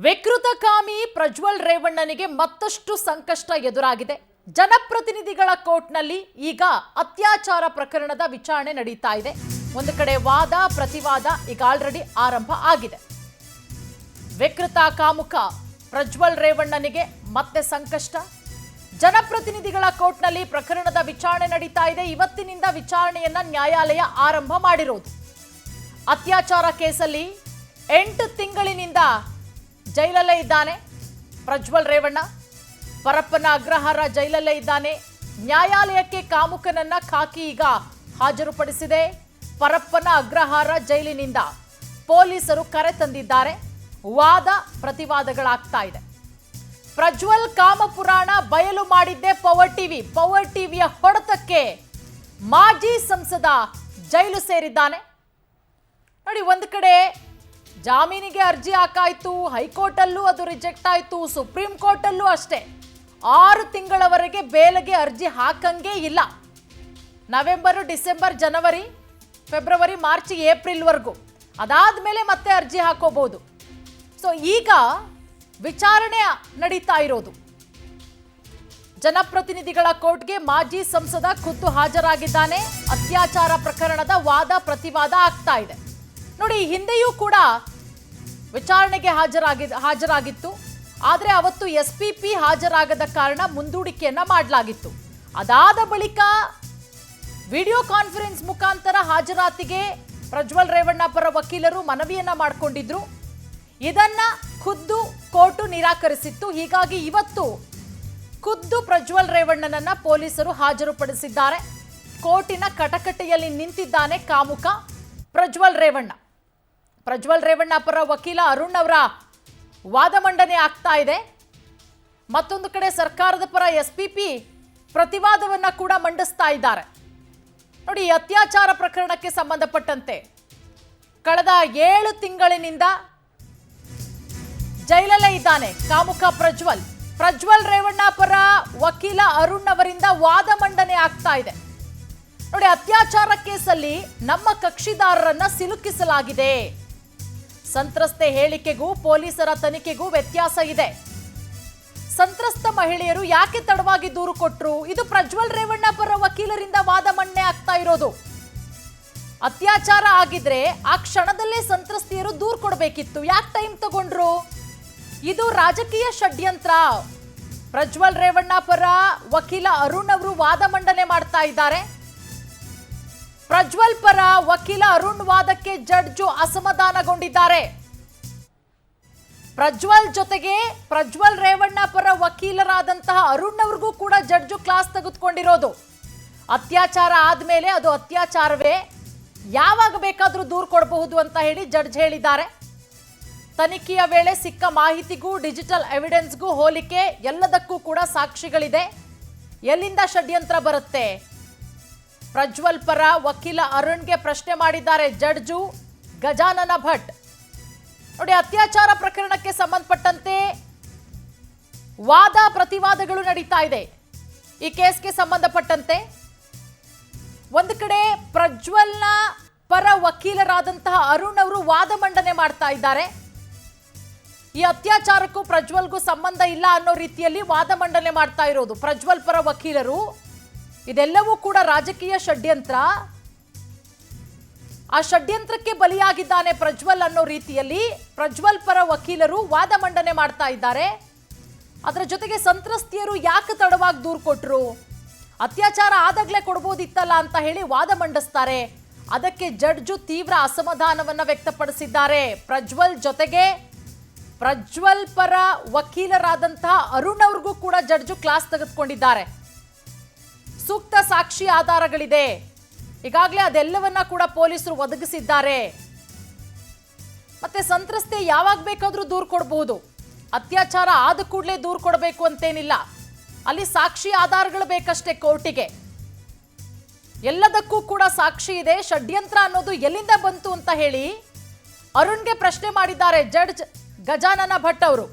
ವಿಕೃತಕಾಮಿ ಪ್ರಜ್ವಲ್ ರೇವಣ್ಣನಿಗೆ ಮತ್ತಷ್ಟು ಸಂಕಷ್ಟ ಎದುರಾಗಿದೆ. ಜನಪ್ರತಿನಿಧಿಗಳ ಕೋರ್ಟ್ನಲ್ಲಿ ಈಗ ಅತ್ಯಾಚಾರ ಪ್ರಕರಣದ ವಿಚಾರಣೆ ನಡೀತಾ ಇದೆ. ಒಂದು ಕಡೆ ವಾದ ಪ್ರತಿವಾದ ಈಗ ಆಲ್ರೆಡಿ ಆರಂಭ ಆಗಿದೆ. ವಿಕೃತ ಕಾಮುಕ ಪ್ರಜ್ವಲ್ ರೇವಣ್ಣನಿಗೆ ಮತ್ತೆ ಸಂಕಷ್ಟ. ಜನಪ್ರತಿನಿಧಿಗಳ ಕೋರ್ಟ್ನಲ್ಲಿ ಪ್ರಕರಣದ ವಿಚಾರಣೆ ನಡೀತಾ ಇದೆ. ಇವತ್ತಿನಿಂದ ವಿಚಾರಣೆಯನ್ನ ನ್ಯಾಯಾಲಯ ಆರಂಭ ಮಾಡಿರೋದು. ಅತ್ಯಾಚಾರ ಕೇಸಲ್ಲಿ 8 ತಿಂಗಳಿನಿಂದ ಜೈಲಲ್ಲೇ ಇದ್ದಾನೆ ಪ್ರಜ್ವಲ್ ರೇವಣ್ಣ. ಪರಪ್ಪನ ಅಗ್ರಹಾರ ಜೈಲಲ್ಲೇ ಇದ್ದಾನೆ. ನ್ಯಾಯಾಲಯಕ್ಕೆ ಕಾಮುಕನನ್ನ ಖಾಕಿ ಈಗ ಹಾಜರುಪಡಿಸಿದೆ. ಪರಪ್ಪನ ಅಗ್ರಹಾರ ಜೈಲಿನಿಂದ ಪೊಲೀಸರು ಕರೆ ತಂದಿದ್ದಾರೆ. ವಾದ ಪ್ರತಿವಾದಗಳಾಗ್ತಾ ಇದೆ. ಪ್ರಜ್ವಲ್ ಕಾಮಪುರಾಣ ಬಯಲು ಮಾಡಿದ್ದೆ ಪವರ್ ಟಿವಿಯ ಹೊಡೆತಕ್ಕೆ ಮಾಜಿ ಸಂಸದ ಜೈಲು ಸೇರಿದ್ದಾನೆ. ನೋಡಿ, ಒಂದು ಕಡೆ ಜಾಮೀನಿಗೆ ಅರ್ಜಿ ಹಾಕಾಯ್ತು, ಹೈಕೋರ್ಟಲ್ಲೂ ಅದು ರಿಜೆಕ್ಟ್ ಆಯಿತು, ಸುಪ್ರೀಂ ಕೋರ್ಟಲ್ಲೂ ಅಷ್ಟೇ 6 ತಿಂಗಳವರೆಗೆ ಬೇಲೆಗೆ ಅರ್ಜಿ ಹಾಕಂಗೇ ಇಲ್ಲ. ನವೆಂಬರ್, ಡಿಸೆಂಬರ್, ಜನವರಿ, ಫೆಬ್ರವರಿ, ಮಾರ್ಚ್, ಏಪ್ರಿಲ್ವರೆಗೂ. ಅದಾದ್ಮೇಲೆ ಮತ್ತೆ ಅರ್ಜಿ ಹಾಕೋಬಹುದು. ಸೊ ಈಗ ವಿಚಾರಣೆ ನಡೀತಾ ಇರೋದು. ಜನಪ್ರತಿನಿಧಿಗಳ ಕೋರ್ಟ್ಗೆ ಮಾಜಿ ಸಂಸದ ಖುದ್ದು ಹಾಜರಾಗಿದ್ದಾನೆ. ಅತ್ಯಾಚಾರ ಪ್ರಕರಣದ ವಾದ ಪ್ರತಿವಾದ ಆಗ್ತಾ ಇದೆ. ನೋಡಿ, ಹಿಂದೆಯೂ ಕೂಡ ವಿಚಾರಣೆಗೆ ಹಾಜರಾಗಿತ್ತು. ಆದರೆ ಅವತ್ತು SPP ಹಾಜರಾಗದ ಕಾರಣ ಮುಂದೂಡಿಕೆಯನ್ನ ಮಾಡಲಾಗಿತ್ತು. ಅದಾದ ಬಳಿಕ ವಿಡಿಯೋ ಕಾನ್ಫರೆನ್ಸ್ ಮುಖಾಂತರ ಹಾಜರಾತಿಗೆ ಪ್ರಜ್ವಲ್ ರೇವಣ್ಣ ಪರ ವಕೀಲರು ಮನವಿಯನ್ನ ಮಾಡಿಕೊಂಡಿದ್ರು. ಇದನ್ನ ಖುದ್ದು ಕೋರ್ಟು ನಿರಾಕರಿಸಿತ್ತು. ಹೀಗಾಗಿ ಇವತ್ತು ಖುದ್ದು ಪ್ರಜ್ವಲ್ ರೇವಣ್ಣನನ್ನ ಪೊಲೀಸರು ಹಾಜರುಪಡಿಸಿದ್ದಾರೆ. ಕೋರ್ಟಿನ ಕಟಕಟೆಯಲ್ಲಿ ನಿಂತಿದ್ದಾನೆ ಕಾಮುಕ ಪ್ರಜ್ವಲ್ ರೇವಣ್ಣ. ಪ್ರಜ್ವಲ್ ರೇವಣ್ಣ ಪರ ವಕೀಲ ಅರುಣ್ ಅವರ ವಾದ ಮಂಡನೆ ಆಗ್ತಾ ಇದೆ. ಮತ್ತೊಂದು ಕಡೆ ಸರ್ಕಾರದ ಪರ SPP ಪ್ರತಿವಾದವನ್ನ ಕೂಡ ಮಂಡಿಸ್ತಾ ಇದ್ದಾರೆ. ನೋಡಿ, ಅತ್ಯಾಚಾರ ಪ್ರಕರಣಕ್ಕೆ ಸಂಬಂಧಪಟ್ಟಂತೆ ಕಳೆದ 7 ತಿಂಗಳಿನಿಂದ ಜೈಲಲ್ಲೇ ಇದ್ದಾನೆ ಕಾಮುಕ ಪ್ರಜ್ವಲ್ ರೇವಣ್ಣ ಪರ ವಕೀಲ ಅರುಣ್ ಅವರಿಂದ ವಾದ ಮಂಡನೆ ಆಗ್ತಾ ಇದೆ. ನೋಡಿ, ಅತ್ಯಾಚಾರ ಕೇಸಲ್ಲಿ ನಮ್ಮ ಕಕ್ಷಿದಾರರನ್ನ ಸಿಲುಕಿಸಲಾಗಿದೆ. ಸಂತ್ರಸ್ತೆ ಹೇಳಿಕೆಗೂ ಪೊಲೀಸರ ತನಿಖೆಗೂ ವ್ಯತ್ಯಾಸ ಇದೆ. ಸಂತ್ರಸ್ತ ಮಹಿಳೆಯರು ಯಾಕೆ ತಡವಾಗಿ ದೂರು ಕೊಟ್ರು? ಇದು ಪ್ರಜ್ವಲ್ ರೇವಣ್ಣ ಪರ ವಕೀಲರಿಂದ ವಾದ ಮಂಡನೆ ಆಗ್ತಾ ಇರೋದು. ಅತ್ಯಾಚಾರ ಆಗಿದ್ರೆ ಆ ಕ್ಷಣದಲ್ಲೇ ಸಂತ್ರಸ್ತೆಯರು ದೂರು ಕೊಡಬೇಕಿತ್ತು. ಯಾಕೆ ಟೈಮ್ ತಗೊಂಡ್ರು? ಇದು ರಾಜಕೀಯ ಷಡ್ಯಂತ್ರ. ಪ್ರಜ್ವಲ್ ರೇವಣ್ಣ ಪರ ವಕೀಲ ಅರುಣ್ ಅವರು ವಾದ ಮಂಡನೆ ಮಾಡ್ತಾ ಇದ್ದಾರೆ. ಪ್ರಜ್ವಲ್ ಪರ ವಕೀಲ ಅರುಣ್ ವಾದಕ್ಕೆ ಜಡ್ಜು ಅಸಮಾಧಾನಗೊಂಡಿದ್ದಾರೆ. ಪ್ರಜ್ವಲ್ ಜೊತೆಗೆ ಪ್ರಜ್ವಲ್ ರೇವಣ್ಣ ಪರ ವಕೀಲರಾದಂತಹ ಅರುಣ್ ಅವ್ರಿಗೂ ಕೂಡ ಜಡ್ಜು ಕ್ಲಾಸ್ ತೆಗೆದುಕೊಂಡಿರೋದು. ಅತ್ಯಾಚಾರ ಆದ್ಮೇಲೆ ಅದು ಅತ್ಯಾಚಾರವೇ, ಯಾವಾಗ ಬೇಕಾದ್ರೂ ದೂರು ಕೊಡಬಹುದು ಅಂತ ಹೇಳಿ ಜಡ್ಜ್ ಹೇಳಿದ್ದಾರೆ. ತನಿಖೆಯ ವೇಳೆ ಸಿಕ್ಕ ಮಾಹಿತಿಗೂ ಡಿಜಿಟಲ್ ಎವಿಡೆನ್ಸ್ಗೂ ಹೋಲಿಕೆ, ಎಲ್ಲದಕ್ಕೂ ಕೂಡ ಸಾಕ್ಷಿಗಳಿದೆ. ಎಲ್ಲಿಂದ ಷಡ್ಯಂತ್ರ ಬರುತ್ತೆ? ಪ್ರಜ್ವಲ್ ಪರ ವಕೀಲ ಅರುಣ್ಗೆ ಪ್ರಶ್ನೆ ಮಾಡಿದ್ದಾರೆ ಜಡ್ಜು ಗಜಾನನ ಭಟ್. ನೋಡಿ, ಅತ್ಯಾಚಾರ ಪ್ರಕರಣಕ್ಕೆ ಸಂಬಂಧಪಟ್ಟಂತೆ ವಾದ ಪ್ರತಿವಾದಗಳು ನಡೀತಾ ಇದೆ. ಈ ಕೇಸ್ಗೆ ಸಂಬಂಧಪಟ್ಟಂತೆ ಒಂದು ಕಡೆ ಪ್ರಜ್ವಲ್ನ ಪರ ವಕೀಲರಾದಂತಹ ಅರುಣ್ ಅವರು ವಾದ ಮಂಡನೆ ಮಾಡ್ತಾ ಇದ್ದಾರೆ. ಈ ಅತ್ಯಾಚಾರಕ್ಕೂ ಪ್ರಜ್ವಲ್ಗೂ ಸಂಬಂಧ ಇಲ್ಲ ಅನ್ನೋ ರೀತಿಯಲ್ಲಿ ವಾದ ಮಂಡನೆ ಮಾಡ್ತಾ ಇರೋದು ಪ್ರಜ್ವಲ್ ಪರ ವಕೀಲರು. ಇದೆಲ್ಲವೂ ಕೂಡ ರಾಜಕೀಯ ಷಡ್ಯಂತ್ರ. ಆ ಷಡ್ಯಂತ್ರಕ್ಕೆ ಬಲಿಯಾಗಿದ್ದಾನೆ ಪ್ರಜ್ವಲ್ ಅನ್ನೋ ರೀತಿಯಲ್ಲಿ ಪ್ರಜ್ವಲ್ ಪರ ವಕೀಲರು ವಾದ ಮಂಡನೆ ಮಾಡ್ತಾ ಇದ್ದಾರೆ. ಅದರ ಜೊತೆಗೆ ಸಂತ್ರಸ್ತೆಯರು ಯಾಕೆ ತಡವಾಗಿ ದೂರು ಕೊಟ್ರು? ಅತ್ಯಾಚಾರ ಆದಾಗಲೇ ಕೊಡ್ಬೋದಿತ್ತಲ್ಲ ಅಂತ ಹೇಳಿ ವಾದ ಮಂಡಿಸ್ತಾರೆ. ಅದಕ್ಕೆ ಜಡ್ಜು ತೀವ್ರ ಅಸಮಾಧಾನವನ್ನ ವ್ಯಕ್ತಪಡಿಸಿದ್ದಾರೆ. ಪ್ರಜ್ವಲ್ ಜೊತೆಗೆ ಪ್ರಜ್ವಲ್ ಪರ ವಕೀಲರಾದಂತಹ ಅರುಣ್ ಅವ್ರಿಗೂ ಕೂಡ ಜಡ್ಜು ಕ್ಲಾಸ್ ತೆಗೆದುಕೊಂಡಿದ್ದಾರೆ. ಸೂಕ್ತ ಸಾಕ್ಷಿ ಆಧಾರಗಳಿದೆ, ಈಗಾಗಲೇ ಅದೆಲ್ಲವನ್ನ ಕೂಡ ಪೊಲೀಸರು ಒದಗಿಸಿದ್ದಾರೆ. ಮತ್ತೆ ಸಂತ್ರಸ್ತೆ ಯಾವಾಗ ಬೇಕಾದ್ರೂ ದೂರು ಕೊಡಬಹುದು. ಅತ್ಯಾಚಾರ ಆದ ಕೂಡಲೇ ದೂರು ಕೊಡಬೇಕು ಅಂತೇನಿಲ್ಲ. ಅಲ್ಲಿ ಸಾಕ್ಷಿ ಆಧಾರಗಳು ಬೇಕಷ್ಟೇ ಕೋರ್ಟಿಗೆ. ಎಲ್ಲದಕ್ಕೂ ಕೂಡ ಸಾಕ್ಷಿ ಇದೆ. ಷಡ್ಯಂತ್ರ ಅನ್ನೋದು ಎಲ್ಲಿಂದ ಬಂತು ಅಂತ ಹೇಳಿ ಅರುಣ್ಗೆ ಪ್ರಶ್ನೆ ಮಾಡಿದ್ದಾರೆ ಜಡ್ಜ್ ಗಜಾನನ ಭಟ್ ಅವರು.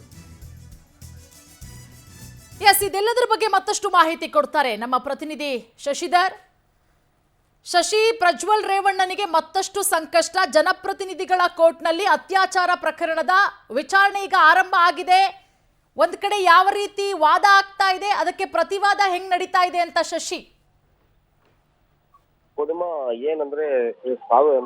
ಇದೆಲ್ಲದರ ಬಗ್ಗೆ ಮತ್ತಷ್ಟು ಮಾಹಿತಿ ಕೊಡ್ತಾರೆ ನಮ್ಮ ಪ್ರತಿನಿಧಿ ಶಶಿಧರ್. ಶಶಿ, ಪ್ರಜ್ವಲ್ ರೇವಣ್ಣನಿಗೆ ಮತ್ತಷ್ಟು ಸಂಕಷ್ಟ. ಜನಪ್ರತಿನಿಧಿಗಳ ಕೋರ್ಟ್ನಲ್ಲಿ ಅತ್ಯಾಚಾರ ಪ್ರಕರಣದ ವಿಚಾರಣೆ ಈಗ ಆರಂಭ ಆಗಿದೆ. ಒಂದ್ ಕಡೆ ಯಾವ ರೀತಿ ವಾದ ಆಗ್ತಾ ಇದೆ, ಅದಕ್ಕೆ ಪ್ರತಿವಾದ ಹೆಂಗ್ ನಡೀತಾ ಇದೆ ಅಂತ ಶಶಿ? ಪೂರ್ಣಿಮಾ, ಏನಂದ್ರೆ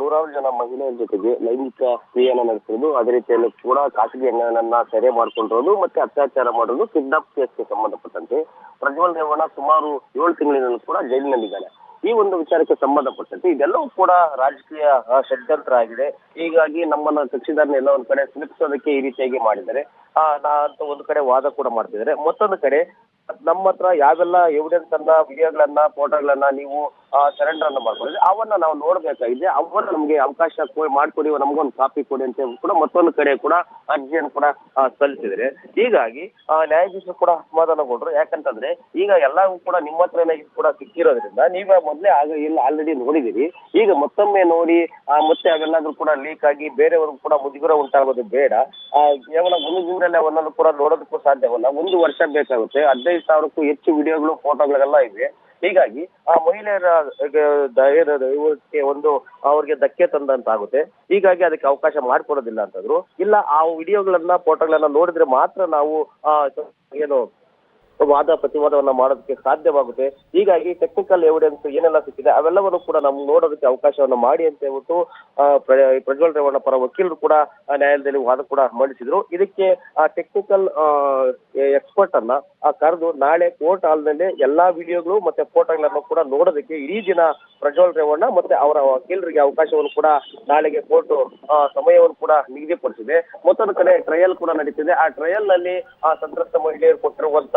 ನೂರಾರು ಜನ ಮಹಿಳೆಯರ ಜೊತೆಗೆ ಲೈಂಗಿಕ ಕ್ರಿಯೆಯನ್ನ ನಡೆಸಿರೋದು, ಅದೇ ರೀತಿಯಲ್ಲಿ ಕೂಡ ಖಾಸಗಿ ಹೆಣ್ಣನ್ನ ಸೆರೆ ಮಾಡ್ಕೊಂಡಿರೋದು ಮತ್ತೆ ಅತ್ಯಾಚಾರ ಮಾಡೋದು ಕಿಡ್ನಾಪ್ ಕೇಸ್ಗೆ ಸಂಬಂಧಪಟ್ಟಂತೆ ಪ್ರಜ್ವಲ್ ರೇವಣ್ಣ ಸುಮಾರು 7 ತಿಂಗಳಿನಲ್ಲೂ ಕೂಡ ಜೈಲಿನಲ್ಲಿದ್ದಾನೆ. ಈ ಒಂದು ವಿಚಾರಕ್ಕೆ ಸಂಬಂಧಪಟ್ಟಂತೆ ಇದೆಲ್ಲವೂ ಕೂಡ ರಾಜಕೀಯ ಷಡ್ಯಂತ್ರ ಆಗಿದೆ. ಹೀಗಾಗಿ ನಮ್ಮನ್ನ ಕಕ್ಷಿದಾರನ ಎಲ್ಲ ಒಂದ್ ಕಡೆ ಸಿಲುಕಿಸೋದಕ್ಕೆ ಈ ರೀತಿಯಾಗಿ ಮಾಡಿದ್ದಾರೆ ಅಂತ ಒಂದು ಕಡೆ ವಾದ ಕೂಡ ಮಾಡ್ತಿದ್ದಾರೆ. ಮತ್ತೊಂದು ಕಡೆ ನಮ್ಮ ಹತ್ರ ಯಾವೆಲ್ಲ ಎವಿಡೆನ್ಸ್ ಅನ್ನ, ವಿಡಿಯೋಗಳನ್ನ, ಫೋಟೋಗಳನ್ನ ನೀವು ಸರೆಂಡರ್ ಅನ್ನ ಮಾಡ್ಕೊಂಡಿದ್ರೆ ಅವನ್ನ ನಾವು ನೋಡ್ಬೇಕಾಗಿದೆ. ಅವನ್ನ ನಮ್ಗೆ ಅವಕಾಶ ಮಾಡ್ಕೊಡಿ, ನಮ್ಗೊಂದು ಕಾಪಿ ಕೊಡಿ ಅಂತ ಕೂಡ ಮತ್ತೊಂದು ಕಡೆ ಕೂಡ ಅರ್ಜಿಯನ್ನು ಕೂಡ ಸಲ್ಲಿಸಿದ್ರೆ. ಹೀಗಾಗಿ ನ್ಯಾಯಾಧೀಶರು ಕೂಡ ಅಸಮಾಧಾನಗೊಂಡ್ರು. ಯಾಕಂತಂದ್ರೆ ಈಗ ಎಲ್ಲವೂ ಕೂಡ ನಿಮ್ಮ ಹತ್ರನೇ ಕೂಡ ಸಿಕ್ಕಿರೋದ್ರಿಂದ ನೀವೇ ಮೊದಲೇ ಇಲ್ಲ ಆಲ್ರೆಡಿ ನೋಡಿದಿರಿ. ಈಗ ಮತ್ತೊಮ್ಮೆ ನೋಡಿ ಮತ್ತೆ ಅವೆಲ್ಲಾದ್ರೂ ಕೂಡ ಲೀಕ್ ಆಗಿ ಬೇರೆಯವ್ರಿಗೂ ಕೂಡ ಮುಜುಗರ ಉಂಟಾಗೋದು ಬೇಡ. ಕೇವಲ ಒಂದು ದಿನದಲ್ಲಿ ಅವನ್ನನ್ನು ಕೂಡ ನೋಡೋದಕ್ಕೂ ಸಾಧ್ಯವಲ್ಲ. 1 ವರ್ಷ ಬೇಕಾಗುತ್ತೆ. 15,000ಕ್ಕೂ ಹೆಚ್ಚು ವಿಡಿಯೋಗಳು, ಫೋಟೋಗಳೆಲ್ಲ ಇವೆ. ಹೀಗಾಗಿ ಆ ಮಹಿಳೆಯರ ಒಂದು ಅವ್ರಿಗೆ ಧಕ್ಕೆ ತಂದಂತಾಗುತ್ತೆ. ಹೀಗಾಗಿ ಅದಕ್ಕೆ ಅವಕಾಶ ಮಾಡ್ಕೊಡೋದಿಲ್ಲ ಅಂತಂದ್ರು. ಇಲ್ಲ, ಆ ವಿಡಿಯೋಗಳನ್ನ, ಫೋಟೋಗಳನ್ನ ನೋಡಿದ್ರೆ ಮಾತ್ರ ನಾವು ಏನು ವಾದ ಪ್ರತಿವಾದವನ್ನ ಮಾಡೋದಕ್ಕೆ ಸಾಧ್ಯವಾಗುತ್ತೆ. ಹೀಗಾಗಿ ಟೆಕ್ನಿಕಲ್ ಎವಿಡೆನ್ಸ್ ಏನೆಲ್ಲ ಸಿಕ್ಕಿದೆ ಅವೆಲ್ಲವನ್ನು ಕೂಡ ನಮ್ಗೆ ನೋಡೋದಕ್ಕೆ ಅವಕಾಶವನ್ನ ಮಾಡಿ ಅಂತ ಹೇಳ್ಬಿಟ್ಟು ಪ್ರಜ್ವಲ್ ರೇವಣ್ಣ ಪರ ವಕೀಲರು ಕೂಡ ನ್ಯಾಯಾಲಯದಲ್ಲಿ ವಾದ ಕೂಡ ಮಂಡಿಸಿದ್ರು. ಇದಕ್ಕೆ ಟೆಕ್ನಿಕಲ್ ಎಕ್ಸ್ಪರ್ಟ್ ಅನ್ನ ಕರೆದು ನಾಳೆ ಕೋರ್ಟ್ ಹಾಲ್ನಲ್ಲಿ ಎಲ್ಲಾ ವಿಡಿಯೋಗಳು ಮತ್ತೆ ಫೋಟೋಗಳನ್ನು ಕೂಡ ನೋಡೋದಕ್ಕೆ ಇಡೀ ದಿನ ಪ್ರಜ್ವಲ್ ರೇವಣ್ಣ ಮತ್ತೆ ಅವರ ವಕೀಲರಿಗೆ ಅವಕಾಶವನ್ನು ಕೂಡ ನಾಳೆಗೆ ಕೋರ್ಟ್ ಸಮಯವನ್ನು ಕೂಡ ನಿಗದಿಪಡಿಸಿದೆ. ಮತ್ತೊಂದು ಕಡೆ ಟ್ರಯಲ್ ಕೂಡ ನಡೀತಿದೆ. ಆ ಟ್ರಯಲ್ ನಲ್ಲಿ ಸಂತ್ರಸ್ತ ಮಹಿಳೆಯರು ಕೊಟ್ಟಿರುವಂತ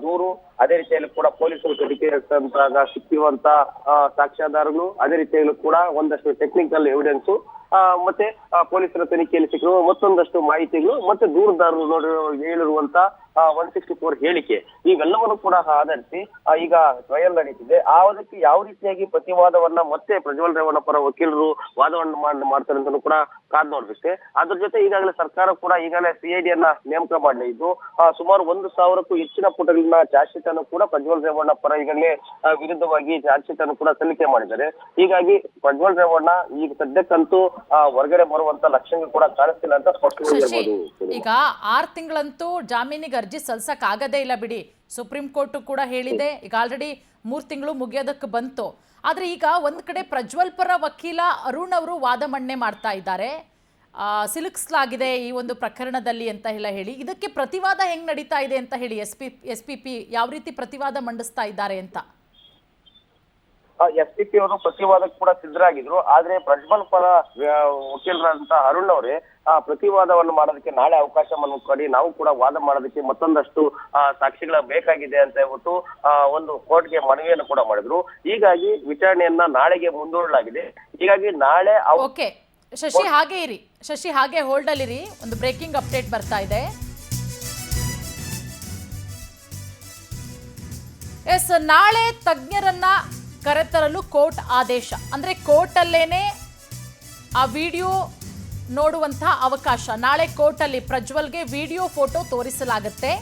ದೂರು, ಅದೇ ರೀತಿಯಲ್ಲಿ ಕೂಡ ಪೊಲೀಸರು ತನಿಖೆ ಸಿಕ್ಕಿರುವಂತ ಸಾಕ್ಷ್ಯಾಧಾರಗಳು, ಅದೇ ರೀತಿಯಲ್ಲೂ ಕೂಡ ಒಂದಷ್ಟು ಟೆಕ್ನಿಕಲ್ ಎವಿಡೆನ್ಸ್ ಮತ್ತೆ ಪೊಲೀಸರ ತನಿಖೆಯಲ್ಲಿ ಸಿಕ್ಕಿರುವ ಮತ್ತೊಂದಷ್ಟು ಮಾಹಿತಿಗಳು ಮತ್ತೆ ದೂರುದಾರರು ಹೇಳಿರುವಂತ 164 ಹೇಳಿಕೆ, ಇವೆಲ್ಲವನ್ನು ಕೂಡ ಆಧರಿಸಿ ಈಗ ಟ್ರಯಲ್ ನಡೀತಿದೆ. ಅದಕ್ಕೆ ಯಾವ ರೀತಿಯಾಗಿ ಪ್ರತಿವಾದವನ್ನ ಮತ್ತೆ ಪ್ರಜ್ವಲ್ ರೇವಣ್ಣ ಪರ ವಕೀಲರು ವಾದವನ್ನು ಮಾಡ್ತಾರೆ ಅಂತ ಕೂಡ ಕಾದ್ ನೋಡ್ಬೇಕು. ಅದ್ರ ಜೊತೆ ಈಗಾಗಲೇ ಸರ್ಕಾರ ಕೂಡ ಈಗಾಗಲೇ CID ಅನ್ನ ನೇಮಕ ಮಾಡಲಿದ್ದು ಸುಮಾರು 1,000ಕ್ಕೂ ಹೆಚ್ಚಿನ ಪುಟಗಳನ್ನ ಚಾರ್ಜ್ ಶೀಟ್ ಅನ್ನು ಕೂಡ ಪ್ರಜ್ವಲ್ ರೇವಣ್ಣ ಪರ ಈಗಾಗಲೇ ವಿರುದ್ಧವಾಗಿ ಚಾರ್ಜ್ ಶೀಟ್ ಅನ್ನು ಕೂಡ ಸಲ್ಲಿಕೆ ಮಾಡಿದ್ದಾರೆ. ಹೀಗಾಗಿ ಪ್ರಜ್ವಲ್ ರೇವಣ್ಣ ಈಗ ಸದ್ಯಕ್ಕಂತೂ ಹೊರಗಡೆ ಬರುವಂತ ಲಕ್ಷಣ ಕೂಡ ಕಾಣಿಸ್ತಿಲ್ಲ ಅಂತ ಸ್ಪಷ್ಟವಾಗಿರ್ಬೋದು. ಈಗ 6 ತಿಂಗಳಂತೂ ಜಾಮೀನಿಗೆ ಅರ್ಜಿ ಸಲ್ಸಕ್ ಆಗದೇ ಇಲ್ಲ ಬಿಡಿ. ಸುಪ್ರೀಂ ಕೋರ್ಟ್ ಕೂಡ ಹೇಳಿದೆ. ಈಗ ಆಲ್ರೆಡಿ 3 ತಿಂಗಳು ಮುಗಿಯೋದಕ್ಕೆ ಬಂತು. ಆದ್ರೆ ಈಗ ಒಂದ್ ಕಡೆ ಪ್ರಜ್ವಲ್ ಪರ ವಕೀಲ ಅರುಣ್ ಅವರು ವಾದ ಮಂಡನೆ ಮಾಡ್ತಾ ಇದ್ದಾರೆ. ಸಿಲುಕಿಸಲಾಗಿದೆ ಈ ಒಂದು ಪ್ರಕರಣದಲ್ಲಿ ಅಂತ ಹೇಳಿ ಇದಕ್ಕೆ ಪ್ರತಿವಾದ ಹೆಂಗ್ ನಡೀತಾ ಇದೆ ಅಂತ ಹೇಳಿ SPP ಯಾವ ರೀತಿ ಪ್ರತಿವಾದ ಮಂಡಿಸ್ತಾ ಇದ್ದಾರೆ ಅಂತ? SPP ಅವರು ಪ್ರತಿವಾದಕ್ಕೆ ಕೂಡ ಸಿದ್ಧರಾಗಿದ್ರು. ಆದ್ರೆ ಪ್ರಜ್ವಲ್ ಪರ ವಕೀಲರಂತ ಅರುಣ್ ಅವರೇ ಪ್ರತಿವಾದವನ್ನು ಮಾಡೋದಕ್ಕೆ ನಾಳೆ ಅವಕಾಶವನ್ನು ಕೊಡಿ, ನಾವು ಕೂಡ ವಾದ ಮಾಡೋದಕ್ಕೆ ಮತ್ತೊಂದಷ್ಟು ಸಾಕ್ಷಿಗಳ ಬೇಕಾಗಿದೆ ಅಂತ ಹೇಳ್ಬಿಟ್ಟು ಒಂದು ಕೋರ್ಟ್ಗೆ ಮನವಿಯನ್ನು ಕೂಡ ಮಾಡಿದ್ರು. ಹೀಗಾಗಿ ವಿಚಾರಣೆಯನ್ನ ನಾಳೆಗೆ ಮುಂದೂಡಲಾಗಿದೆ. ಹೀಗಾಗಿ ನಾಳೆ ಓಕೆ ಶಶಿ ಹಾಗೆ ಇರಿ, ಶಶಿ ಹಾಗೆ ಹೋಲ್ಡ್ ಅಲ್ಲಿರಿ. ಒಂದು ಬ್ರೇಕಿಂಗ್ ಅಪ್ಡೇಟ್ ಬರ್ತಾ ಇದೆ. ನಾಳೆ ತಜ್ಞರನ್ನ ಕರೆತರಲು ಕೋರ್ಟ್ ಆದೇಶ. ಅಂದ್ರೆ ಕೋರ್ಟ್ ಅಲ್ಲೇನೆ ಆ ವಿಡಿಯೋ ನೋಡುವಂತಹ ಅವಕಾಶ. ನಾಳೆ ಕೋರ್ಟ್ ಅಲ್ಲಿ ಪ್ರಜ್ವಲ್ಗೆ ವಿಡಿಯೋ ಫೋಟೋ ತೋರಿಸಲಾಗುತ್ತೆ.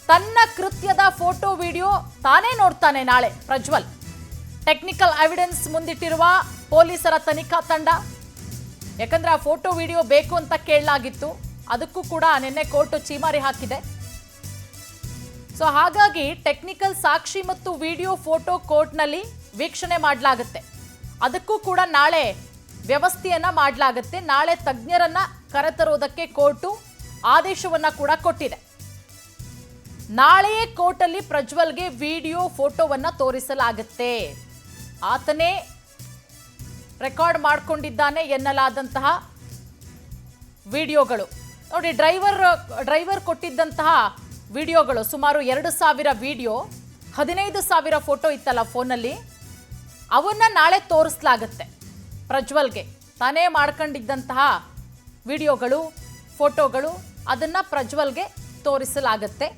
ತನ್ನ ಕೃತ್ಯದ ಫೋಟೋ ವಿಡಿಯೋ ತಾನೇ ನೋಡ್ತಾನೆ ನಾಳೆ ಪ್ರಜ್ವಲ್. ಟೆಕ್ನಿಕಲ್ ಎವಿಡೆನ್ಸ್ ಮುಂದಿಟ್ಟಿರುವ ಪೊಲೀಸರ ತನಿಖಾ ತಂಡ, ಯಾಕಂದ್ರೆ ಆ ಫೋಟೋ ವಿಡಿಯೋ ಬೇಕು ಅಂತ ಕೇಳಲಾಗಿತ್ತು, ಅದಕ್ಕೂ ಕೂಡ ನಿನ್ನೆ ಕೋರ್ಟ್ ಚೀಮಾರಿ ಹಾಕಿದೆ. ಸೊ ಹಾಗಾಗಿ ಟೆಕ್ನಿಕಲ್ ಸಾಕ್ಷಿ ಮತ್ತು ವಿಡಿಯೋ ಫೋಟೋ ಕೋರ್ಟ್ನಲ್ಲಿ ವೀಕ್ಷಣೆ ಮಾಡಲಾಗುತ್ತೆ. ಅದಕ್ಕೂ ಕೂಡ ನಾಳೆ ವ್ಯವಸ್ಥೆಯನ್ನ ಮಾಡಲಾಗುತ್ತೆ. ನಾಳೆ ತಜ್ಞರನ್ನ ಕರೆತರೋದಕ್ಕೆ ಕೋರ್ಟು ಆದೇಶವನ್ನ ಕೂಡ ಕೊಟ್ಟಿದೆ. ನಾಳೆಯೇ ಕೋರ್ಟಲ್ಲಿ ಪ್ರಜ್ವಲ್ಗೆ ವಿಡಿಯೋ ಫೋಟೋವನ್ನ ತೋರಿಸಲಾಗುತ್ತೆ. ಆತನೇ ರೆಕಾರ್ಡ್ ಮಾಡಿಕೊಂಡಿದ್ದಾನೆ ಎನ್ನಲಾದಂತಹ ವಿಡಿಯೋಗಳು ನೋಡಿ. ಡ್ರೈವರ್ ಕೊಟ್ಟಿದ್ದಂತಹ ವಿಡಿಯೋಗಳು ಸುಮಾರು 2,000 ವಿಡಿಯೋ, 15,000 ಫೋಟೋ ಇತ್ತಲ್ಲ ಫೋನಲ್ಲಿ, ಅವನ್ನ ನಾಳೆ ತೋರಿಸಲಾಗುತ್ತೆ. ಪ್ರಜ್ವಲ್ಗೆ ತಾನೇ ಮಾಡ್ಕೊಂಡಿದ್ದಂತಹ ವಿಡಿಯೋಗಳು, ಫೋಟೋಗಳು, ಅದನ್ನ ಪ್ರಜ್ವಲ್ಗೆ ತೋರಿಸಲಾಗುತ್ತೆ.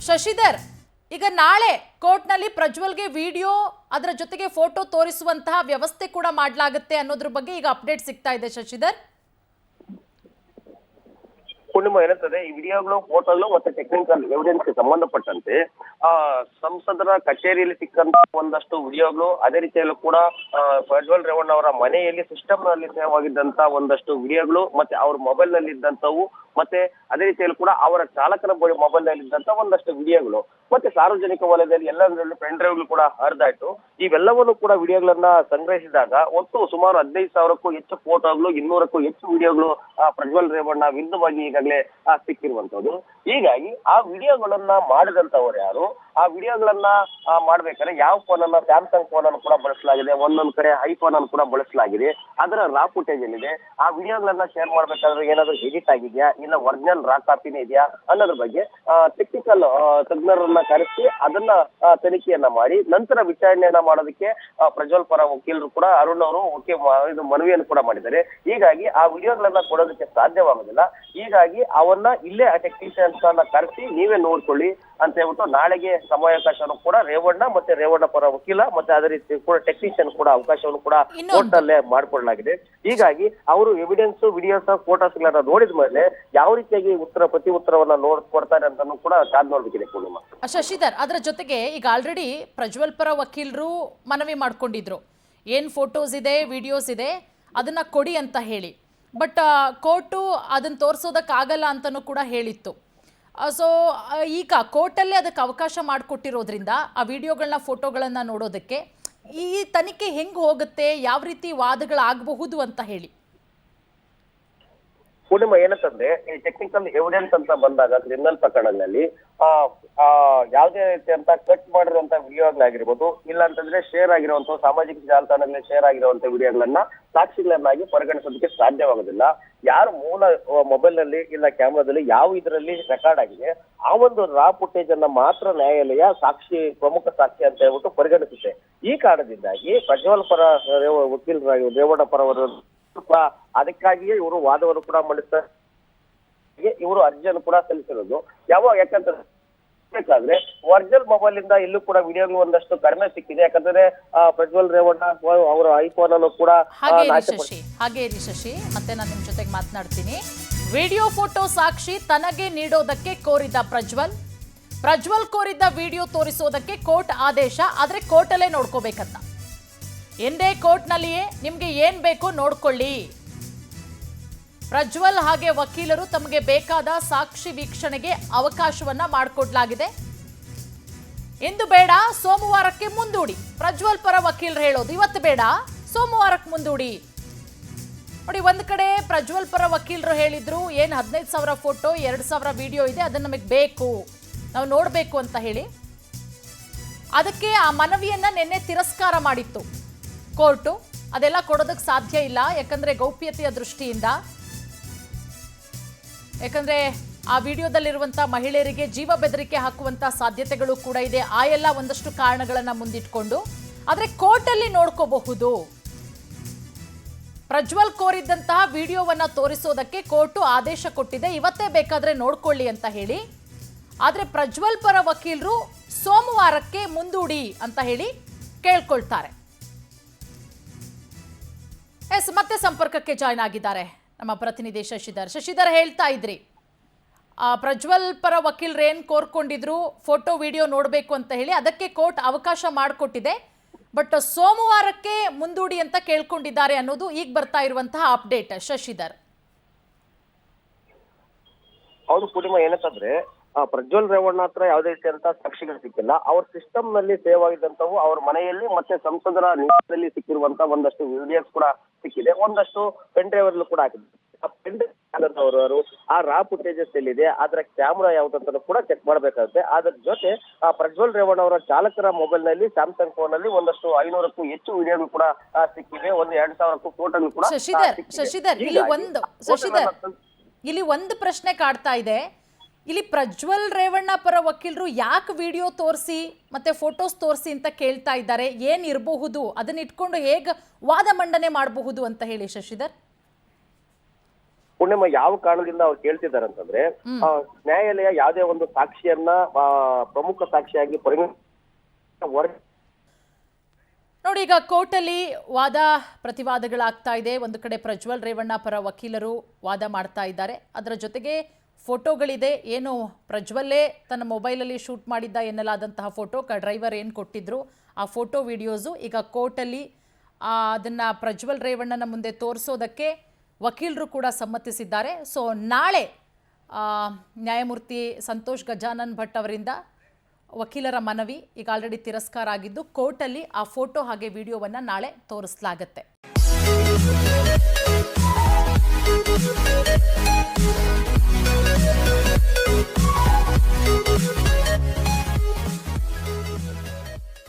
ಶಶಿಧರ್, ಈಗ ನಾಳೆ ಕೋರ್ಟ್ನಲ್ಲಿ ಪ್ರಜ್ವಲ್ಗೆ ವಿಡಿಯೋ ಅದರ ಜೊತೆಗೆ ಫೋಟೋ ತೋರಿಸುವಂತಹ ವ್ಯವಸ್ಥೆ ಕೂಡ ಮಾಡಲಾಗುತ್ತೆ ಅನ್ನೋದ್ರ ಬಗ್ಗೆ ಈಗ ಅಪ್ಡೇಟ್ ಸಿಗ್ತಾ ಇದೆ ಶಶಿಧರ್. ಪೂರ್ಣಿಮಾ ಏನಂತಂದ್ರೆ ಈ ವಿಡಿಯೋಗಳು ಫೋಟೋಗಳು ಮತ್ತೆ ಟೆಕ್ನಿಕಲ್ ಎವಿಡೆನ್ಸ್ ಸಂಬಂಧಪಟ್ಟಂತೆ ಸಂಸದರ ಕಚೇರಿಯಲ್ಲಿ ಸಿಕ್ಕಂತ ಒಂದಷ್ಟು ವಿಡಿಯೋಗಳು, ಅದೇ ರೀತಿಯಲ್ಲೂ ಕೂಡ ಪ್ರಜ್ವಲ್ ರೇವಣ್ಣ ಅವರ ಮನೆಯಲ್ಲಿ ಸಿಸ್ಟಮ್ ನಲ್ಲಿ ಸೇವ್ ಆಗಿದ್ದಂತ ಒಂದಷ್ಟು ವಿಡಿಯೋಗಳು, ಮತ್ತೆ ಅವ್ರ ಮೊಬೈಲ್ ನಲ್ಲಿ ಇದ್ದಂತವು, ಮತ್ತೆ ಅದೇ ರೀತಿಯಲ್ಲಿ ಕೂಡ ಅವರ ಚಾಲಕನ ಮೊಬೈಲ್ ನಲ್ಲಿ ಇದ್ದಂತ ಒಂದಷ್ಟು ವಿಡಿಯೋಗಳು, ಮತ್ತೆ ಸಾರ್ವಜನಿಕ ವಲಯದಲ್ಲಿ ಎಲ್ಲದರಲ್ಲೂ ಪೆನ್ ಡ್ರೈವ್ಗಳು ಕೂಡ ಹರಿದಾಯ್ತು. ಇವೆಲ್ಲವನ್ನು ಕೂಡ ವಿಡಿಯೋಗಳನ್ನ ಸಂಗ್ರಹಿಸಿದಾಗ ಒಟ್ಟು ಸುಮಾರು 15,000ಕ್ಕೂ ಹೆಚ್ಚು ಫೋಟೋಗಳು, 200ಕ್ಕೂ ಹೆಚ್ಚು ವಿಡಿಯೋಗಳು ಪ್ರಜ್ವಲ್ ರೇವಣ್ಣ ವಿರುದ್ಧವಾಗಿ ಈಗಾಗಲೇ ಸಿಕ್ಕಿರುವಂತದ್ದು. ಹೀಗಾಗಿ ಆ ವಿಡಿಯೋಗಳನ್ನ ಮಾಡಿದಂತವ್ರು ಯಾರು, ಆ ವಿಡಿಯೋಗಳನ್ನ ಮಾಡ್ಬೇಕಾದ್ರೆ ಯಾವ ಫೋನ್ ಅನ್ನ, ಸ್ಯಾಮ್ಸಂಗ್ ಫೋನ್ ಅನ್ನು ಕೂಡ ಬಳಸಲಾಗಿದೆ, ಒಂದೊಂದ್ ಕಡೆ ಐಫೋನ್ ಅನ್ನು ಕೂಡ ಬಳಸಲಾಗಿದೆ. ಅದರ ರಾ ಫುಟೇಜ್ ಏನಿದೆ, ಆ ವಿಡಿಯೋಗಳನ್ನ ಶೇರ್ ಮಾಡ್ಬೇಕಾದ್ರೆ ಏನಾದ್ರು ಎಡಿಟ್ ಆಗಿದೆಯಾ, ಇಲ್ಲ ಒರಿಜಿನಲ್ ರಾ ಕಾಪಿನೇ ಇದೆಯಾ ಅನ್ನೋದ್ರ ಬಗ್ಗೆ ಟೆಕ್ನಿಕಲ್ ತಜ್ಞರನ್ನ ಕರೆಸಿ ಅದನ್ನ ತನಿಖೆಯನ್ನ ಮಾಡಿ ನಂತರ ವಿಚಾರಣೆಯನ್ನ ಮಾಡೋದಕ್ಕೆ ಪ್ರಜ್ವಲ್ ಪರ ವಕೀಲರು ಕೂಡ ಅರುಣ್ ಅವರು ಇದು ಮನವಿಯನ್ನು ಕೂಡ ಮಾಡಿದ್ದಾರೆ. ಹೀಗಾಗಿ ಆ ವಿಡಿಯೋಗಳನ್ನ ಕೊಡೋದಕ್ಕೆ ಸಾಧ್ಯವಾಗೋದಿಲ್ಲ. ಹೀಗಾಗಿ ಅವನ್ನ ಇಲ್ಲೇ ಟೆಕ್ನಿಷಿಯನ್ಸ್ ಅನ್ನ ಕರೆಸಿ ನೀವೇ ನೋಡ್ಕೊಳ್ಳಿ ಅಂತ ಹೇಳ್ಬಿಟ್ಟು ನಾಳೆಗೆ ಸಮಯಾವಕಾಶವನ್ನು ಕೂಡ ರೇವಣ್ಣ ಮತ್ತೆ ರೇವಣ್ಣ ಪರ ವಕೀಲ ಮತ್ತೆ ಅದೇ ರೀತಿ ಕೂಡ ಟೆಕ್ನಿಷಿಯನ್ ಕೂಡ ಅವಕಾಶವನ್ನು ಕೂಡ ಕೋರ್ಟ್ ಅಲ್ಲೇ ಮಾಡ್ಕೊಳ್ಳಲಾಗಿದೆ. ಹೀಗಾಗಿ ಅವರು ಎವಿಡೆನ್ಸ್, ವಿಡಿಯೋಸ್, ಫೋಟೋಸ್ ಗಳನ್ನ ನೋಡಿದ ಮೇಲೆ ಯಾವ ರೀತಿಯಾಗಿ ಪ್ರತಿ ಉತ್ತರವನ್ನ ಕೊಡ್ತಾರೆ ಅಂತ ಕೂಡ ಕಾದ್ ನೋಡ್ಬೇಕಿದೆ ಪೂರ್ಣಿಮಾ. ಶಶಿಧರ್, ಅದರ ಜೊತೆಗೆ ಈಗ ಆಲ್ರೆಡಿ ಪ್ರಜ್ವಲ್ ಪರ ವಕೀಲರು ಮನವಿ ಮಾಡ್ಕೊಂಡಿದ್ರು, ಏನ್ ಫೋಟೋಸ್ ಇದೆ, ವಿಡಿಯೋಸ್ ಇದೆ, ಅದನ್ನ ಕೊಡಿ ಅಂತ ಹೇಳಿ. ಬಟ್ ಕೋರ್ಟು ಅದನ್ನ ತೋರಿಸೋದಕ್ಕಾಗಲ್ಲ ಅಂತಲೂ ಕೂಡ ಹೇಳಿತ್ತು. ಸೊ ಈಗ ಕೋರ್ಟಲ್ಲೇ ಅದಕ್ಕೆ ಅವಕಾಶ ಮಾಡಿಕೊಟ್ಟಿರೋದ್ರಿಂದ ಆ ವಿಡಿಯೋಗಳನ್ನ, ಫೋಟೋಗಳನ್ನ ನೋಡೋದಕ್ಕೆ ಈ ತನಿಖೆ ಹೆಂಗೆ ಹೋಗುತ್ತೆ, ಯಾವ ರೀತಿ ವಾದಗಳಾಗಬಹುದು ಅಂತ ಹೇಳಿ. ಪೂರ್ಣಿಮಾ ಏನಂತಂದ್ರೆ ಈ ಟೆಕ್ನಿಕಲ್ ಎವಿಡೆನ್ಸ್ ಅಂತ ಬಂದಾಗ ಕ್ರಿಮಿನಲ್ ಪ್ರಕರಣಗಳಲ್ಲಿ ಯಾವುದೇ ರೀತಿಯಂತ ಕಟ್ ಮಾಡಿರುವಂತ ವಿಡಿಯೋಗಳಾಗಿರ್ಬೋದು, ಇಲ್ಲ ಅಂತಂದ್ರೆ ಶೇರ್ ಆಗಿರುವಂತ ಸಾಮಾಜಿಕ ಜಾಲತಾಣಗಳಲ್ಲಿ ಶೇರ್ ಆಗಿರುವಂತ ವಿಡಿಯೋಗಳನ್ನ ಸಾಕ್ಷಿಗಳನ್ನಾಗಿ ಪರಿಗಣಿಸೋದಕ್ಕೆ ಸಾಧ್ಯವಾಗೋದಿಲ್ಲ. ಯಾರು ಮೂಲ ಮೊಬೈಲ್ ನಲ್ಲಿ ಇಲ್ಲ ಕ್ಯಾಮ್ರಾದಲ್ಲಿ ಯಾವ ಇದರಲ್ಲಿ ರೆಕಾರ್ಡ್ ಆಗಿದೆ ಆ ಒಂದು ರಾ ಫುಟೇಜ್ ಅನ್ನ ಮಾತ್ರ ನ್ಯಾಯಾಲಯ ಪ್ರಮುಖ ಸಾಕ್ಷಿ ಅಂತ ಹೇಳ್ಬಿಟ್ಟು ಪರಿಗಣಿಸುತ್ತೆ. ಈ ಕಾರಣದಿಂದಾಗಿ ಪ್ರಜ್ವಲ್ ಪರ ವಕೀಲರಾಗಿ ರೇವಣ್ಣ ಪರವರು ಅದಕ್ಕಾಗಿಯೇ ಇವರು ವಾದವನ್ನು ಕೂಡ ಮಂಡಿಸ್ತಾರೆ. ಇವರು ಅರ್ಜಿಯನ್ನು ಕೂಡ ಸಲ್ಲಿಸಿರೋದು ಯಾಕಂತಂದ್ರೆ ಬೇಕಾದ್ರೆ ಒರಿಜಿನಲ್ ಮೊಬೈಲ್ ಇಂದ ಇಲ್ಲೂ ಕೂಡ ವಿಡಿಯೋಗಳು ಒಂದಷ್ಟು ಕಡಿಮೆ ಸಿಕ್ಕಿದೆ. ಯಾಕಂದ್ರೆ ಪ್ರಜ್ವಲ್ ರೇವಣ್ಣ ಅವರ ಐಫೋನ್ ಅನ್ನು ಕೂಡ ಹಾಗೆ ಶಶಿ ಮತ್ತೆ ನಾನು ನಿಮ್ ಜೊತೆಗೆ ಮಾತನಾಡ್ತೀನಿ. ವಿಡಿಯೋ ಫೋಟೋ ಸಾಕ್ಷಿ ತನಗೆ ನೀಡೋದಕ್ಕೆ ಕೋರಿದ ಪ್ರಜ್ವಲ್ ಕೋರಿದ್ದ ವಿಡಿಯೋ ತೋರಿಸೋದಕ್ಕೆ ಕೋರ್ಟ್ ಆದೇಶ, ಆದ್ರೆ ಕೋರ್ಟ್ ಅಲ್ಲೇ ನೋಡ್ಕೋಬೇಕಂತ. ಎಂದೇ ಕೋರ್ಟ್ನಲ್ಲಿಯೇ ನಿಮ್ಗೆ ಏನ್ ಬೇಕೋ ನೋಡ್ಕೊಳ್ಳಿ. ಪ್ರಜ್ವಲ್ ಹಾಗೆ ವಕೀಲರು ತಮಗೆ ಬೇಕಾದ ಸಾಕ್ಷಿ ವೀಕ್ಷಣೆಗೆ ಅವಕಾಶವನ್ನ ಮಾಡಿಕೊಡ್ಲಾಗಿದೆ. ಇಂದು ಬೇಡ, ಸೋಮವಾರಕ್ಕೆ ಮುಂದೂಡಿ. ಪ್ರಜ್ವಲ್ ಪರ ವಕೀಲರು ಹೇಳೋದು ಇವತ್ತು ಬೇಡ, ಸೋಮವಾರಕ್ಕೆ ಮುಂದೂಡಿ. ನೋಡಿ, ಒಂದ್ ಕಡೆ ಪ್ರಜ್ವಲ್ ಪರ ವಕೀಲರು ಹೇಳಿದ್ರು, ಏನ್ 15,000 ಫೋಟೋ, 2,000 ವಿಡಿಯೋ ಇದೆ, ಅದನ್ನ ನಮಗೆ ಬೇಕು, ನಾವು ನೋಡ್ಬೇಕು ಅಂತ ಹೇಳಿ. ಅದಕ್ಕೆ ಆ ಮನವಿಯನ್ನ ನಿನ್ನೆ ತಿರಸ್ಕಾರ ಮಾಡಿತ್ತು ಕೋರ್ಟು. ಅದೆಲ್ಲ ಕೊಡೋದಕ್ಕೆ ಸಾಧ್ಯ ಇಲ್ಲ, ಯಾಕಂದ್ರೆ ಗೌಪ್ಯತೆಯ ದೃಷ್ಟಿಯಿಂದ. ಯಾಕಂದ್ರೆ ಆ ವಿಡಿಯೋದಲ್ಲಿರುವಂತ ಮಹಿಳೆಯರಿಗೆ ಜೀವ ಬೆದರಿಕೆ ಹಾಕುವಂತ ಸಾಧ್ಯತೆಗಳು ಕೂಡ ಇದೆ. ಆ ಎಲ್ಲ ಒಂದಷ್ಟು ಕಾರಣಗಳನ್ನ ಮುಂದಿಟ್ಕೊಂಡು, ಆದ್ರೆ ಕೋರ್ಟಲ್ಲಿ ನೋಡ್ಕೋಬಹುದು. ಪ್ರಜ್ವಲ್ ಕೋರಿದ್ದಂತಹ ವಿಡಿಯೋವನ್ನ ತೋರಿಸೋದಕ್ಕೆ ಕೋರ್ಟು ಆದೇಶ ಕೊಟ್ಟಿದೆ, ಇವತ್ತೇ ಬೇಕಾದ್ರೆ ನೋಡ್ಕೊಳ್ಳಿ ಅಂತ ಹೇಳಿ. ಆದ್ರೆ ಪ್ರಜ್ವಲ್ ಪರ ವಕೀಲರು ಸೋಮವಾರಕ್ಕೆ ಮುಂದೂಡಿ ಅಂತ ಹೇಳಿ ಕೇಳ್ಕೊಳ್ತಾರೆ. ಮತ್ತೆ ಸಂಪರ್ಕಕ್ಕೆ ಜಾಯ್ನ್ ಆಗಿದ್ದಾರೆ ನಮ್ಮ ಪ್ರತಿನಿಧಿ ಶಶಿಧರ್. ಹೇಳ್ತಾ ಇದ್ರಿ, ಪ್ರಜ್ವಲ್ ಪರ ವಕೀಲರು ಏನ್ ಕೋರ್ಕೊಂಡಿದ್ರು, ಫೋಟೋ ವಿಡಿಯೋ ನೋಡಬೇಕು ಅಂತ ಹೇಳಿ, ಅದಕ್ಕೆ ಕೋರ್ಟ್ ಅವಕಾಶ ಮಾಡಿಕೊಟ್ಟಿದೆ. ಬಟ್ ಸೋಮವಾರಕ್ಕೆ ಮುಂದೂಡಿ ಅಂತ ಕೇಳ್ಕೊಂಡಿದ್ದಾರೆ ಅನ್ನೋದು ಈಗ ಬರ್ತಾ ಇರುವಂತಹ ಅಪ್ಡೇಟ್. ಶಶಿಧರ್, ಹೌದು ಪೂರ್ಣಿಮಾ, ಏನಂತಂದ್ರೆ ಪ್ರಜ್ವಲ್ ರೇವಣ್ಣ ಹತ್ರ ಯಾವುದೇ ರೀತಿಯಂತ ಸಾಕ್ಷಿಗಳು ಸಿಕ್ಕಿಲ್ಲ. ಅವ್ರ ಸಿಸ್ಟಮ್ ನಲ್ಲಿ ಸೇವ್ ಆಗಿದ್ದಂತವು ಅವ್ರ ಮನೆಯಲ್ಲಿ ಮತ್ತೆ ಸಂಸದರ ನಿವಾಸದಲ್ಲಿ ಸಿಕ್ಕಿರುವಂತ ಒಂದಷ್ಟು ವಿಡಿಯೋಸ್ ಕೂಡ ಸಿಕ್ಕಿದೆ, ಒಂದಷ್ಟು ಪೆನ್ ಡ್ರೈವ್ ಅಲ್ಲೂ ಕೂಡ ಹಾಕಿದೆ. ಆ ಪೆನ್ ಡ್ರೈವ್ ಆ ರಾ ಫುಟೇಜಸ್ ಎಲ್ಲಿದೆ, ಅದರ ಕ್ಯಾಮ್ರಾ ಯಾವ್ದಂತ ಕೂಡ ಚೆಕ್ ಮಾಡ್ಬೇಕಾಗುತ್ತೆ. ಅದ್ರ ಜೊತೆ ಪ್ರಜ್ವಲ್ ರೇವಣ್ಣ ಅವರ ಚಾಲಕರ ಮೊಬೈಲ್ ನಲ್ಲಿ ಸ್ಯಾಮ್ಸಂಗ್ ಫೋನ್ ನಲ್ಲಿ ಒಂದಷ್ಟು 500ಕ್ಕೂ ಹೆಚ್ಚು ವಿಡಿಯೋಗಳು ಕೂಡ ಸಿಕ್ಕಿವೆ, ಒಂದು 2,000ಕ್ಕೂ ಫೋಟೋಗಳು ಕೂಡ. ಶಶಿಧರ್, ಇಲ್ಲಿ ಒಂದು ಪ್ರಶ್ನೆ ಕಾಡ್ತಾ ಇದೆ. ಇಲ್ಲಿ ಪ್ರಜ್ವಲ್ ರೇವಣ್ಣ ಪರ ವಕೀಲರು ಯಾಕೆ ವಿಡಿಯೋ ತೋರಿಸಿ ಮತ್ತೆ ಫೋಟೋಸ್ ತೋರಿಸಿ ಅಂತ ಕೇಳ್ತಾ ಇದ್ದಾರೆ? ಏನ್ ಇರಬಹುದು, ಅದನ್ನ ಇಟ್ಕೊಂಡು ಹೇಗೆ ವಾದ ಮಂಡನೆ ಮಾಡಬಹುದು ಅಂತ ಹೇಳಿ ಶಶಿಧರ್. ಪೂರ್ಣಿಮಾ, ಯಾವ ಕಾರಣದಿಂದ ಅವ್ರು ಕೇಳ್ತಿದ್ದಾರೆ ಅಂತಂದ್ರೆ, ನ್ಯಾಯಾಲಯ ಯಾವುದೇ ಒಂದು ಸಾಕ್ಷಿಯನ್ನ ಪ್ರಮುಖ ಸಾಕ್ಷಿಯಾಗಿ ನೋಡಿ, ಈಗ ಕೋರ್ಟಲ್ಲಿ ವಾದ ಪ್ರತಿವಾದಗಳಾಗ್ತಾ ಇದೆ. ಒಂದು ಕಡೆ ಪ್ರಜ್ವಲ್ ರೇವಣ್ಣ ಪರ ವಕೀಲರು ವಾದ ಮಾಡ್ತಾ ಇದ್ದಾರೆ, ಅದರ ಜೊತೆಗೆ ಫೋಟೋಗಳಿದೆ. ಏನು ಪ್ರಜ್ವಲ್ಲೇ ತನ್ನ ಮೊಬೈಲಲ್ಲಿ ಶೂಟ್ ಮಾಡಿದ್ದ ಎನ್ನಲಾದಂತಹ ಫೋಟೋ, ಡ್ರೈವರ್ ಏನು ಕೊಟ್ಟಿದ್ರು ಆ ಫೋಟೋ ವಿಡಿಯೋಸು ಈಗ ಕೋರ್ಟಲ್ಲಿ ಅದನ್ನು ಪ್ರಜ್ವಲ್ ರೇವಣ್ಣನ ಮುಂದೆ ತೋರಿಸೋದಕ್ಕೆ ವಕೀಲರು ಕೂಡ ಸಮ್ಮತಿಸಿದ್ದಾರೆ. ಸೊ ನಾಳೆ ನ್ಯಾಯಮೂರ್ತಿ ಸಂತೋಷ್ ಗಜಾನನ್ ಭಟ್ ಅವರಿಂದ ವಕೀಲರ ಮನವಿ ಈಗ ಆಲ್ರೆಡಿ ತಿರಸ್ಕಾರ ಆಗಿದ್ದು, ಕೋರ್ಟಲ್ಲಿ ಆ ಫೋಟೋ ಹಾಗೆ ವಿಡಿಯೋವನ್ನು ನಾಳೆ ತೋರಿಸಲಾಗುತ್ತೆ.